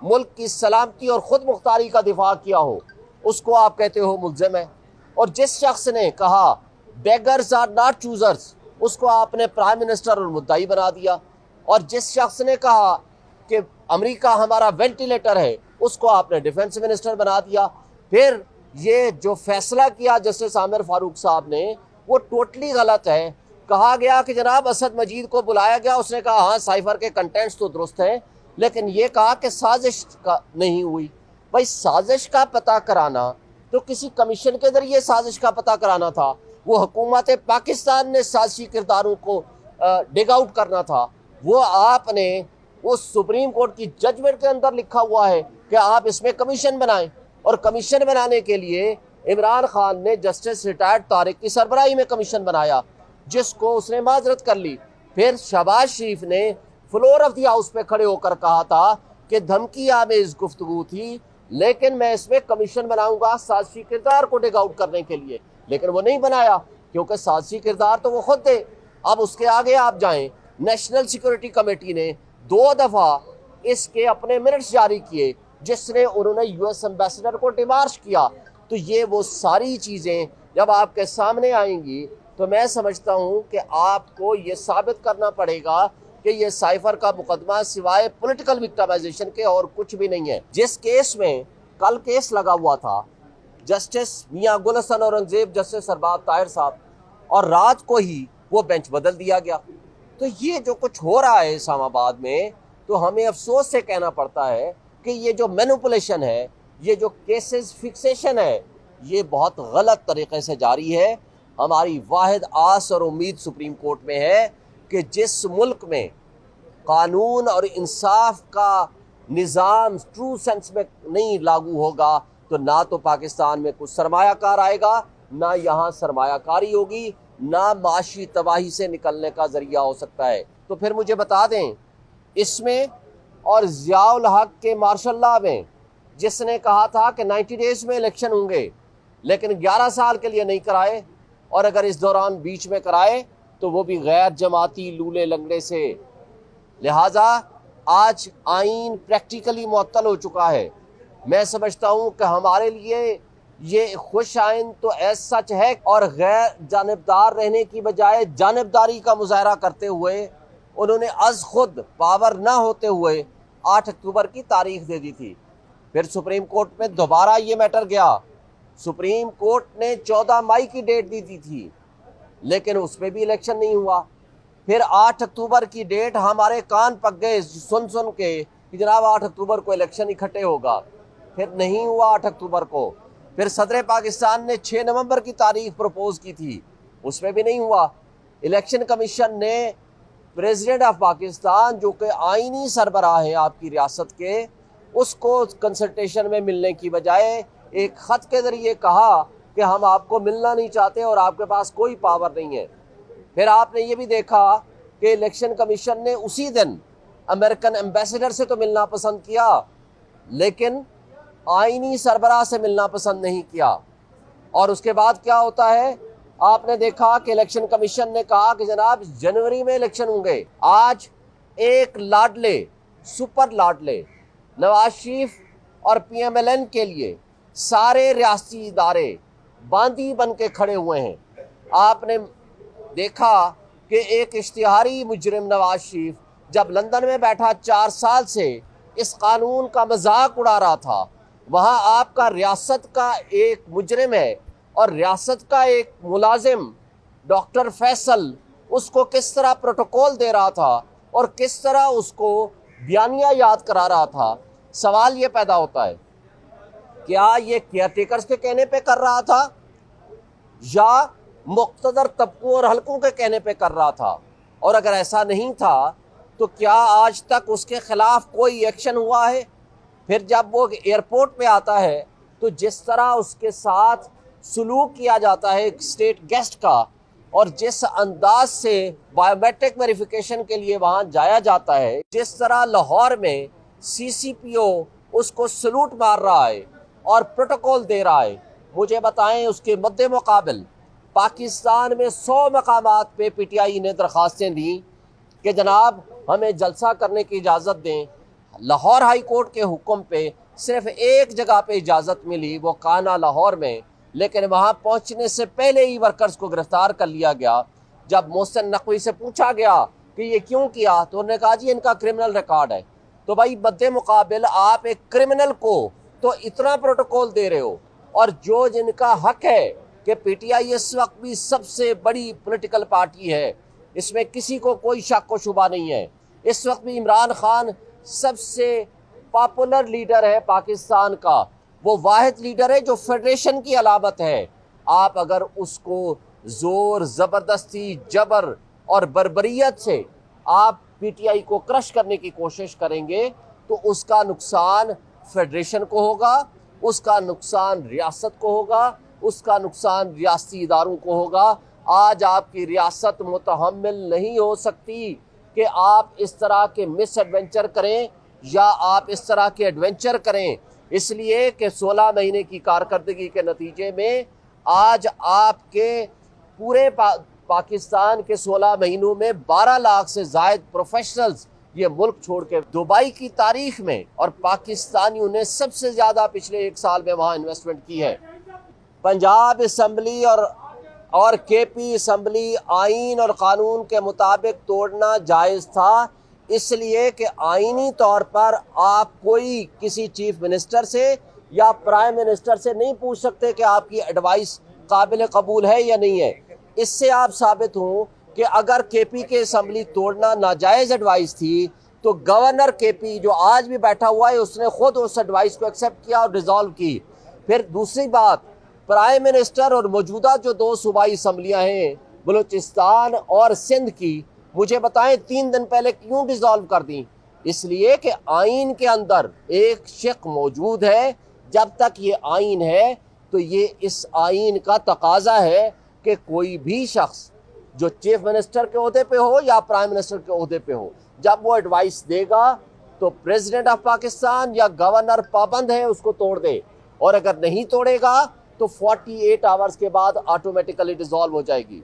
मुल्क की सलामती और ख़ुद मुख्तारी का दिफा किया हो, उसको आप कहते हो मुल्ज़िम है। और जिस शख्स ने कहा बेगर्स आर नॉट चूज़र्स, उसको आपने प्राइम मिनिस्टर और मुद्दाई बना दिया। और जिस शख्स ने कहा कि अमेरिका हमारा वेंटिलेटर है, उसको आपने डिफेंस मिनिस्टर बना दिया। फिर ये जो फैसला किया जस्टिस आमिर फारूक साहब ने, वो टोटली गलत है। कहा गया कि जनाब असद मजीद को बुलाया गया, उसने कहा हाँ साइफर के कंटेंट्स तो दुरुस्त हैं, लेकिन ये कहा कि साजिश का नहीं हुई। भाई साजिश का पता कराना तो किसी कमीशन के जरिए साजिश का पता कराना था, वो हुकूमत पाकिस्तान ने साजिशी किरदारों को डिग आउट करना था। वो आपने वो सुप्रीम कोर्ट की जजमेंट के अंदर लिखा हुआ है कि आप इसमें कमीशन बनाएं, और कमीशन बनाने के लिए इमरान खान ने जस्टिस रिटायर्ड तारिक की सरबराही में कमीशन बनाया, जिसको उसने माजरत कर ली। फिर शहबाज शरीफ ने फ्लोर ऑफ द हाउस पे खड़े होकर कहा था कि धमकी आमेज गुफ्तगू थी, लेकिन मैं इसमें कमीशन बनाऊंगा साजिशी किरदार को डिग आउट करने के लिए, लेकिन वो नहीं बनाया क्योंकि साजिशी किरदार तो वो खुद थे। अब उसके आगे आप जाएं, नेशनल सिक्योरिटी कमेटी ने 2 दफ़ा इसके अपने मिनट्स जारी किए, जिसने उन्होंने यूएस एम्बेसडर को डिमार्श किया। तो ये वो सारी चीज़ें जब आपके सामने आएंगी तो मैं समझता हूँ कि आपको ये साबित करना पड़ेगा कि ये साइफर का मुकदमा सिवाय पॉलिटिकल विक्टिमाइजेशन के और कुछ भी नहीं है। जिस केस में कल केस लगा हुआ था जस्टिस मियां गुल हसन औरंगजेब, जस्टिस अरबाब ताहिर साहब, और रात को ही वो बेंच बदल दिया गया। तो ये जो कुछ हो रहा है इस्लामाबाद में, तो हमें अफसोस से कहना पड़ता है कि ये जो मैनिपुलेशन है, ये जो केसेस फिक्सेशन है, ये बहुत गलत तरीके से जारी है। हमारी वाहिद आस और उम्मीद सुप्रीम कोर्ट में है कि जिस मुल्क में कानून और इंसाफ का निज़ाम ट्रू सेंस में नहीं लागू होगा, तो ना तो पाकिस्तान में कुछ सरमायाकार आएगा, ना यहाँ सरमायाकारी होगी, ना माशी तबाही से निकलने का जरिया हो सकता है। तो फिर मुझे बता दें, इसमें और ज़ियाउल हक के मार्शल लॉ में जिसने कहा था कि 90 डेज में इलेक्शन होंगे, लेकिन 11 साल के लिए नहीं कराए, और अगर इस दौरान बीच में कराए तो वो भी गैर जमाती लूले लंगड़े से। लिहाजा आज आइन प्रैक्टिकली मुअत्तल हो चुका है। मैं समझता हूँ कि हमारे लिए ये खुश आइन तो एज सच है, और गैर जानिबदार रहने की बजाय जानिबदारी का मुजाहरा करते हुए उन्होंने अज खुद पावर ना होते हुए 8 अक्टूबर की तारीख दे दी थी। फिर सुप्रीम कोर्ट में दोबारा ये मैटर गया, सुप्रीम कोर्ट ने 14 मई की डेट दी थी, लेकिन उसमें भी इलेक्शन नहीं हुआ। फिर 8 अक्टूबर की डेट हमारे कान पक गए सुन सुन के कि जनाब 8 अक्टूबर को इलेक्शन इकट्ठे होगा, फिर नहीं हुआ 8 अक्टूबर को। फिर सदर पाकिस्तान ने 6 नवंबर की तारीख प्रपोज की थी, उसमें भी नहीं हुआ। इलेक्शन कमीशन ने प्रेसिडेंट ऑफ पाकिस्तान, जो कि आइनी सरबराह है आपकी रियासत के, उसको कंसल्टेशन में मिलने की बजाय एक ख़त के ज़रिए कहा कि हम आपको मिलना नहीं चाहते और आपके पास कोई पावर नहीं है। फिर आपने ये भी देखा कि इलेक्शन कमीशन ने उसी दिन अमेरिकन एम्बेसडर से तो मिलना पसंद किया, लेकिन आइनी सरबराह से मिलना पसंद नहीं किया। और उसके बाद क्या होता है, आपने देखा कि इलेक्शन कमीशन ने कहा कि जनाब जनवरी में इलेक्शन होंगे। आज एक लाडले सुपर लाडले नवाज शरीफ और PMLN के लिए सारे रियासती इदारे बांदी बन के खड़े हुए हैं। आपने देखा कि एक इश्तिहारी मुजरिम नवाज शरीफ जब लंदन में बैठा 4 साल से इस कानून का मजाक उड़ा रहा था, वहाँ आपका रियासत का एक मुजरिम है और रियासत का एक मुलाजिम डॉक्टर फैसल उसको किस तरह प्रोटोकॉल दे रहा था और किस तरह उसको बयानिया याद करा रहा था। सवाल ये पैदा होता है, क्या ये केयरटेकर्स के कहने पे कर रहा था या मुख्तदर तबकों और हलकों के कहने पे कर रहा था? और अगर ऐसा नहीं था तो क्या आज तक उसके खिलाफ कोई एक्शन हुआ है? फिर जब वो एयरपोर्ट पे आता है तो जिस तरह उसके साथ सलूक किया जाता है एक स्टेट गेस्ट का, और जिस अंदाज से बायोमेट्रिक वेरिफिकेशन के लिए वहाँ जाया जाता है, जिस तरह लाहौर में CCPO उसको सलूट मार रहा है और प्रोटोकॉल दे रहा है, मुझे बताएं उसके मद्दे मुकाबिल पाकिस्तान में 100 मकामात पे PTI ने दरख्वास्तें दी कि जनाब हमें जलसा करने की इजाज़त दें, लाहौर हाई कोर्ट के हुक्म पे सिर्फ एक जगह पे इजाज़त मिली, वो काना लाहौर में, लेकिन वहाँ पहुँचने से पहले ही वर्कर्स को गिरफ्तार कर लिया गया। जब मोहसिन नकवी से पूछा गया कि ये क्यों किया, तो उन्होंने कहा जी इनका क्रिमिनल रिकॉर्ड है। तो भाई बद्दे मुकाबिल आप एक क्रिमिनल को तो इतना प्रोटोकॉल दे रहे हो, और जो जिनका हक है कि पीटीआई इस वक्त भी सबसे बड़ी पॉलिटिकल पार्टी है, इसमें किसी को कोई शक व शुबा नहीं है। इस वक्त भी इमरान खान सबसे पॉपुलर लीडर है पाकिस्तान का, वो वाहिद लीडर है जो फेडरेशन की अलामत है। आप अगर उसको ज़ोर ज़बरदस्ती जबर और बर्बरियत से आप पीटीआई को क्रश करने की कोशिश करेंगे तो उसका नुकसान फेडरेशन को होगा, उसका नुकसान रियासत को होगा, उसका नुकसान रियासती इदारों को होगा। आज आपकी रियासत मुतहम्मिल नहीं हो सकती कि आप इस तरह के मिस एडवेंचर करें या आप इस तरह के एडवेंचर करें, इसलिए कि 16 महीने की कारकर्दगी के नतीजे में आज आपके पूरे पाकिस्तान के 16 महीनों में 12 लाख से ज़ायद प्रोफेशनल्स ये मुल्क छोड़ के दुबई की तारीख में, और पाकिस्तानियों ने सबसे ज़्यादा पिछले 1 साल में वहाँ इन्वेस्टमेंट की है। पंजाब असम्बली और केपी असम्बली आइन और क़ानून के मुताबिक तोड़ना जायज़ था, इसलिए कि आइनी तौर पर आप कोई किसी चीफ मिनिस्टर से या प्राइम मिनिस्टर से नहीं पूछ सकते कि आपकी एडवाइस काबिल कबूल है या नहीं है। इससे आप साबित हों कि अगर केपी के असम्बली तोड़ना नाजायज़ एडवाइस थी तो गवर्नर केपी जो आज भी बैठा हुआ है उसने खुद उस एडवाइस को एक्सेप्ट किया और डिज़ोल्व की। फिर दूसरी बात, प्राइम मिनिस्टर और मौजूदा जो 2 सूबाई असम्बलियाँ हैं बलूचिस्तान और सिंध की, मुझे बताएं 3 दिन पहले क्यों डिज़ोल्व कर दी? इसलिए कि आइन के अंदर एक शिक मौजूद है। जब तक ये आइन है तो ये इस आइन का तकाजा है कि कोई भी शख्स जो चीफ मिनिस्टर के ओहदे पे हो या प्राइम मिनिस्टर के ओहदे पे हो, जब वो एडवाइस देगा तो प्रेसिडेंट ऑफ पाकिस्तान या गवर्नर पाबंद है उसको तोड़ दे, और अगर नहीं तोड़ेगा तो 48 आवर्स के बाद ऑटोमेटिकली डिसॉल्व हो जाएगी।